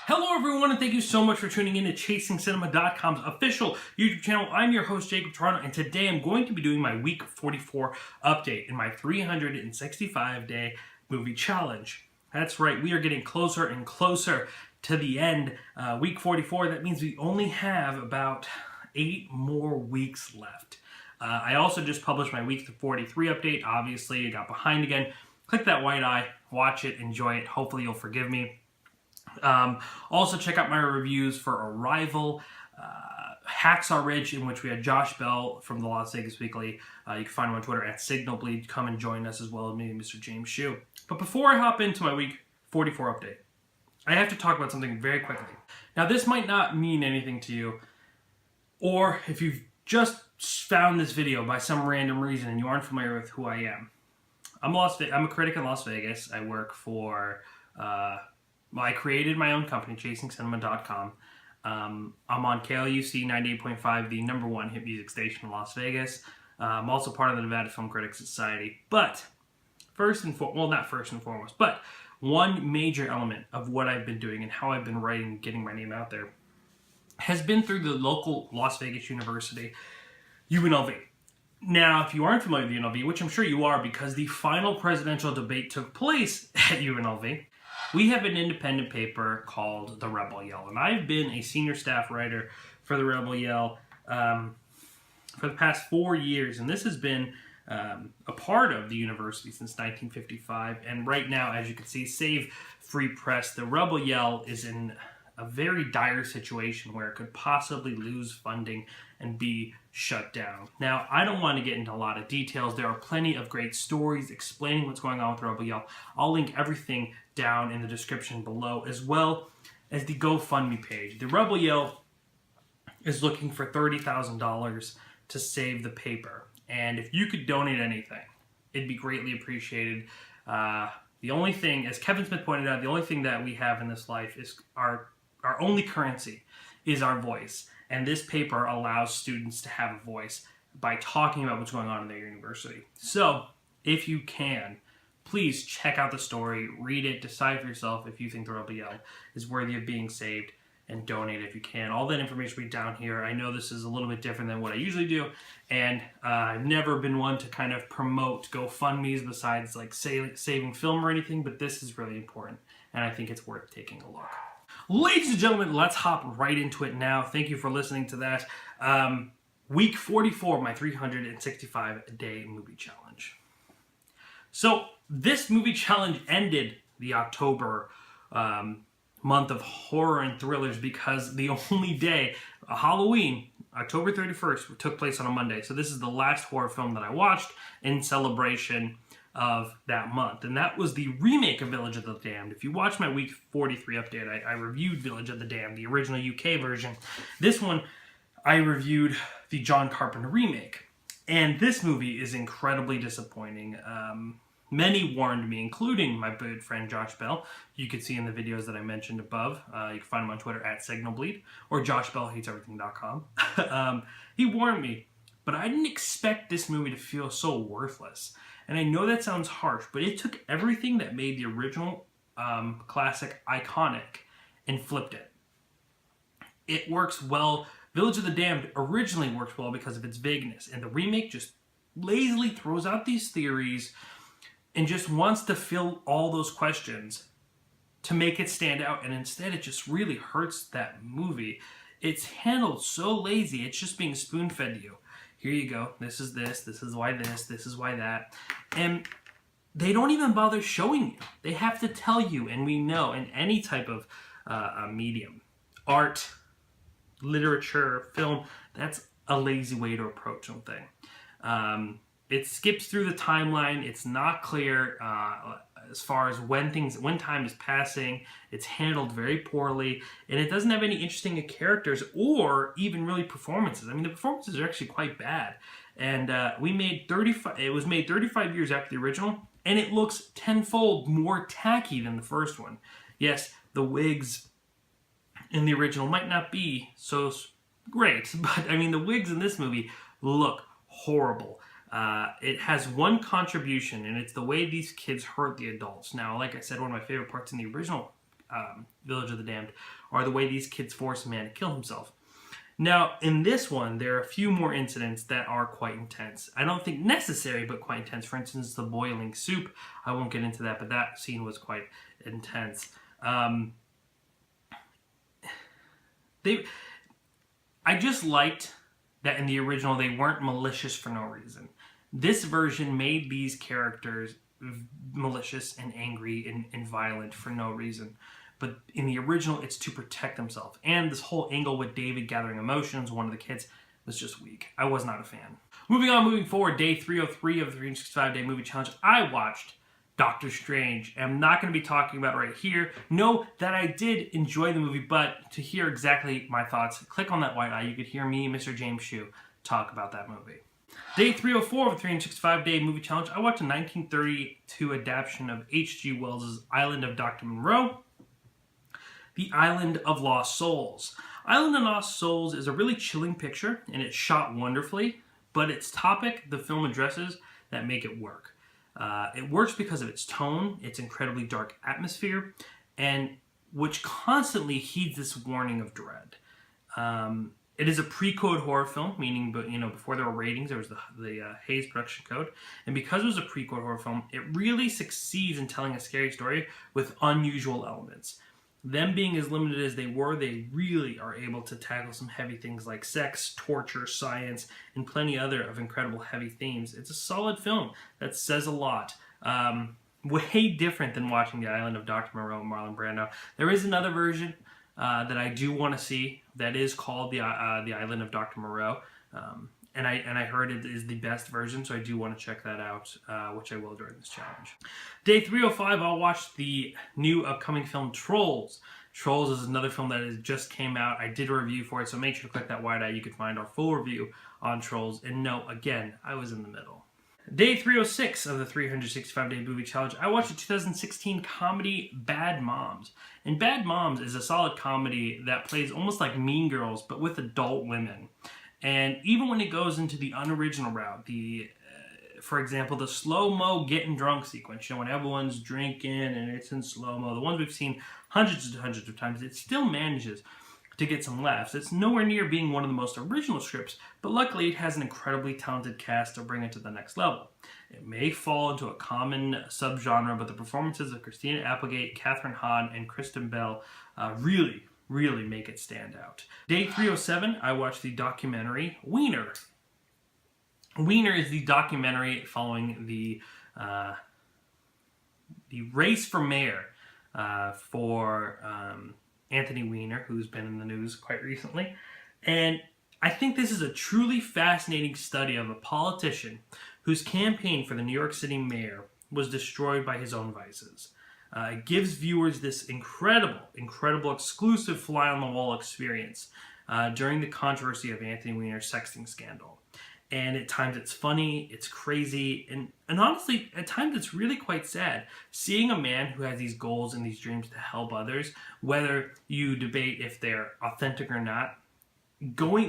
Hello everyone, and thank you so much for tuning in to ChasingCinema.com's official YouTube channel. I'm your host, Jacob Tiranno, and today I'm going to be doing my Week 44 update in my 365-day movie challenge. That's right, we are getting closer and closer to the end. Week 44, that means we only have about 8 more weeks left. I also just published my Week 43 update. Obviously, I got behind again. Click that white eye, watch it, enjoy it. Hopefully you'll forgive me. Also check out my reviews for Arrival, Hacksaw Ridge, in which we had Josh Bell from the Las Vegas Weekly. You can find him on Twitter at SignalBleed. Come and join us, as well as me and Mr. James Shue. But before I hop into my Week 44 update, I have to talk about something very quickly. Now, this might not mean anything to you, or if you've just found this video by some random reason and you aren't familiar with who I am. I'm a critic in Las Vegas. I work for... I created my own company, ChasingCinema.com. I'm on KLUC 98.5, the #1 hit music station in Las Vegas. I'm also part of the Nevada Film Critics Society. But not first and foremost, but one major element of what I've been doing and how I've been writing, getting my name out there, has been through the local Las Vegas University, UNLV. Now, if you aren't familiar with UNLV, which I'm sure you are because the final presidential debate took place at UNLV, we have an independent paper called The Rebel Yell, and I've been a senior staff writer for The Rebel Yell for the past 4 years, and this has been a part of the university since 1955, and right now, as you can see, save Free Press, The Rebel Yell is in a very dire situation where it could possibly lose funding and be shut down. Now, I don't want to get into a lot of details. There are plenty of great stories explaining what's going on with Rebel Yell. I'll link everything down in the description below, as well as the GoFundMe page. The Rebel Yell is looking for $30,000 to save the paper. And if you could donate anything, it'd be greatly appreciated. The only thing, as Kevin Smith pointed out, the only thing that we have in this life is our only currency is our voice. And this paper allows students to have a voice by talking about what's going on in their university. So, if you can, please check out the story, read it, decide for yourself if you think the Rebel Yell is worthy of being saved, and donate if you can. All that information will be down here. I know this is a little bit different than what I usually do, and I've never been one to kind of promote GoFundMes besides like saving film or anything, but this is really important, and I think it's worth taking a look. Ladies and gentlemen, let's hop right into it now. Thank you for listening to that. Week 44, my 365-day movie challenge. So, this movie challenge ended the October month of horror and thrillers because the only day, Halloween, October 31st, took place on a Monday. So this is the last horror film that I watched in celebration of that month. And that was the remake of Village of the Damned. If you watch my Week 43 update, I reviewed Village of the Damned, the original UK version. This one, I reviewed the John Carpenter remake. And this movie is incredibly disappointing. Many warned me, including my good friend Josh Bell. You can see in the videos that I mentioned above. You can find him on Twitter at SignalBleed or JoshBellHatesEverything.com. He warned me, but I didn't expect this movie to feel so worthless. And I know that sounds harsh, but it took everything that made the original classic iconic and flipped it. It works well. Village of the Damned originally worked well because of its vagueness, and the remake just lazily throws out these theories and just wants to fill all those questions to make it stand out, and instead it just really hurts that movie. It's handled so lazy, it's just being spoon-fed to you. Here you go, this is why this is why that. And they don't even bother showing you. They have to tell you, and we know in any type of medium, art, literature, film, that's a lazy way to approach something. It skips through the timeline. It's not clear as far as when time is passing. It's handled very poorly, and it doesn't have any interesting characters or even really performances. I mean, the performances are actually quite bad. And it was made 35 years after the original, and it looks tenfold more tacky than the first one. Yes, the wigs in the original might not be so great, but I mean, the wigs in this movie look horrible. It has one contribution, and it's the way these kids hurt the adults. Now, like I said, one of my favorite parts in the original Village of the Damned, are the way these kids force a man to kill himself. Now, in this one, there are a few more incidents that are quite intense. I don't think necessary, but quite intense. For instance, the boiling soup. I won't get into that, but that scene was quite intense. I just liked that in the original, they weren't malicious for no reason. This version made these characters malicious and angry and violent for no reason. But in the original, it's to protect themselves. And this whole angle with David gathering emotions, one of the kids, was just weak. I was not a fan. Moving forward, day 303 of the 365-day movie challenge, I watched Doctor Strange. And I'm not going to be talking about it right here. Know that I did enjoy the movie, but to hear exactly my thoughts, click on that white eye. You could hear me, Mr. James Shue, talk about that movie. Day 304 of the 365-day movie challenge, I watched a 1932 adaptation of H.G. Wells' Island of Dr. Moreau, The Island of Lost Souls. Island of Lost Souls is a really chilling picture, and it's shot wonderfully, but its topic the film addresses that make it work. It works because of its tone, its incredibly dark atmosphere, and which constantly heeds this warning of dread. It is a pre-code horror film, meaning before there were ratings, there was the Hays production code, and because it was a pre-code horror film, it really succeeds in telling a scary story with unusual elements. Them being as limited as they were, they really are able to tackle some heavy things like sex, torture, science, and plenty other of incredible heavy themes. It's a solid film that says a lot. Way different than watching The Island of Dr. Moreau and Marlon Brando. There is another version that I do want to see that is called the Island of Dr. Moreau. And I heard it is the best version, so I do want to check that out, which I will during this challenge. Day 305, I'll watch the new upcoming film Trolls. Trolls is another film that just came out. I did a review for it, so make sure to click that white eye. You can find our full review on Trolls. And no, again, I was in the middle. Day 306 of the 365-day movie challenge, I watched the 2016 comedy Bad Moms. And Bad Moms is a solid comedy that plays almost like Mean Girls, but with adult women. And even when it goes into the unoriginal route, for example, the slow-mo getting drunk sequence, when everyone's drinking and it's in slow-mo, the ones we've seen hundreds and hundreds of times, it still manages to get some laughs. It's nowhere near being one of the most original scripts, but luckily it has an incredibly talented cast to bring it to the next level. It may fall into a common subgenre, but the performances of Christina Applegate, Catherine Hahn, and Kristen Bell really make it stand out. Day 307, I watched the documentary Weiner. Weiner is the documentary following the race for mayor for Anthony Weiner, who's been in the news quite recently. And I think this is a truly fascinating study of a politician whose campaign for the New York City mayor was destroyed by his own vices. It gives viewers this incredible exclusive fly-on-the-wall experience during the controversy of Anthony Weiner's sexting scandal. And at times it's funny, it's crazy, and honestly, at times it's really quite sad. Seeing a man who has these goals and these dreams to help others, whether you debate if they're authentic or not,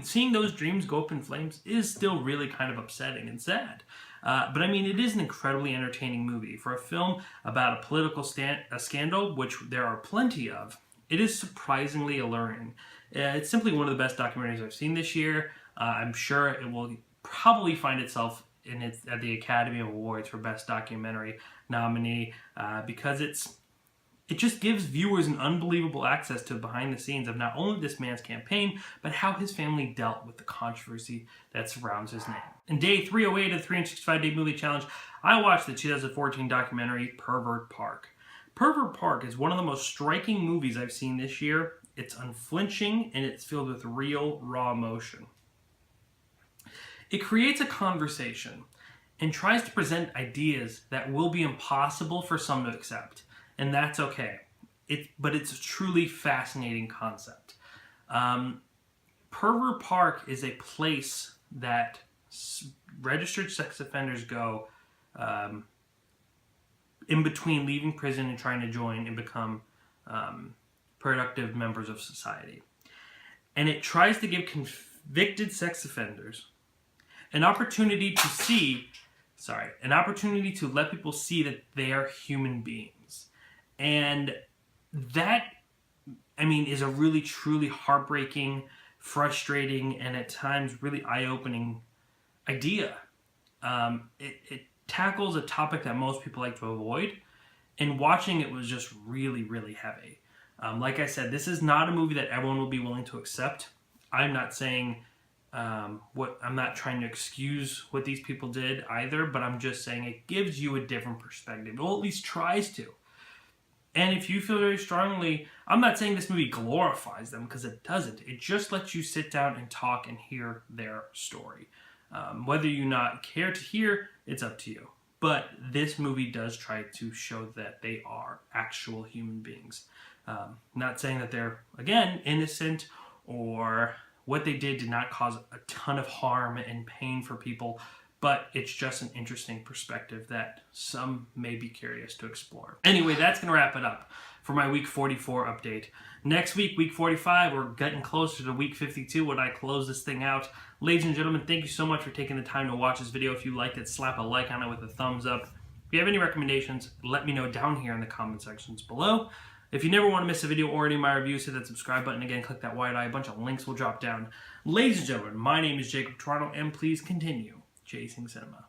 seeing those dreams go up in flames is still really kind of upsetting and sad. But I mean, it is an incredibly entertaining movie. For a film about a political scandal, which there are plenty of, it is surprisingly alluring. It's simply one of the best documentaries I've seen this year. I'm sure it will probably find itself at the Academy Awards for Best Documentary nominee because it just gives viewers an unbelievable access to behind the scenes of not only this man's campaign, but how his family dealt with the controversy that surrounds his name. In day 308 of the 365-day movie challenge, I watched the 2014 documentary Pervert Park. Pervert Park is one of the most striking movies I've seen this year. It's unflinching and it's filled with real, raw emotion. It creates a conversation and tries to present ideas that will be impossible for some to accept. And that's okay. But it's a truly fascinating concept. Pervert Park is a place that registered sex offenders go in between leaving prison and trying to join and become productive members of society. And it tries to give convicted sex offenders an opportunity to let people see that they are human beings. And that, I mean, is a really, truly heartbreaking, frustrating, and at times really eye-opening idea. It tackles a topic that most people like to avoid, and watching it was just really, really heavy. Like I said, this is not a movie that everyone will be willing to accept. I'm not saying I'm not trying to excuse what these people did either, but I'm just saying it gives you a different perspective. Or at least tries to. And if you feel very strongly, I'm not saying this movie glorifies them, because it doesn't. It just lets you sit down and talk and hear their story. Whether you not care to hear, it's up to you. But this movie does try to show that they are actual human beings. Not saying that they're, again, innocent, or what they did not cause a ton of harm and pain for people, but it's just an interesting perspective that some may be curious to explore. Anyway, that's going to wrap it up for my week 44 update. Next week, week 45, we're getting closer to week 52 when I close this thing out. Ladies and gentlemen, thank you so much for taking the time to watch this video. If you liked it, slap a like on it with a thumbs up. If you have any recommendations, let me know down here in the comment sections below. If you never want to miss a video or any of my reviews, hit that subscribe button. Again, click that white eye. A bunch of links will drop down. Ladies and gentlemen, my name is Jacob Tiranno, and please continue chasing cinema.